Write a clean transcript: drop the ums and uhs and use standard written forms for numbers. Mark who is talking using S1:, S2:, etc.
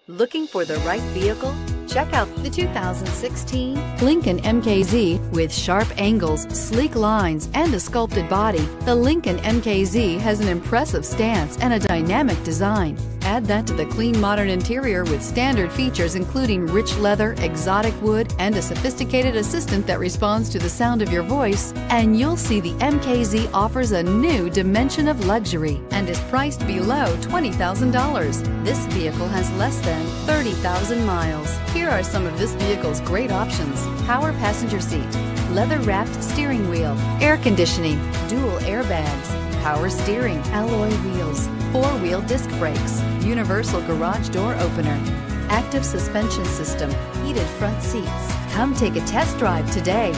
S1: Looking for the right vehicle? Check out the 2016 Lincoln MKZ. With sharp angles, sleek lines, and a sculpted body, the Lincoln MKZ has an impressive stance and a dynamic design. Add that to the clean, modern interior with standard features including rich leather, exotic wood, and a sophisticated assistant that responds to the sound of your voice, and you'll see the MKZ offers a new dimension of luxury and is priced below $20,000. This vehicle has less than 30,000 miles. Here are some of this vehicle's great options: power passenger seat, leather-wrapped steering wheel, air conditioning, dual airbags, power steering, alloy wheels, four-wheel disc brakes, universal garage door opener, active suspension system, heated front seats. Come take a test drive today.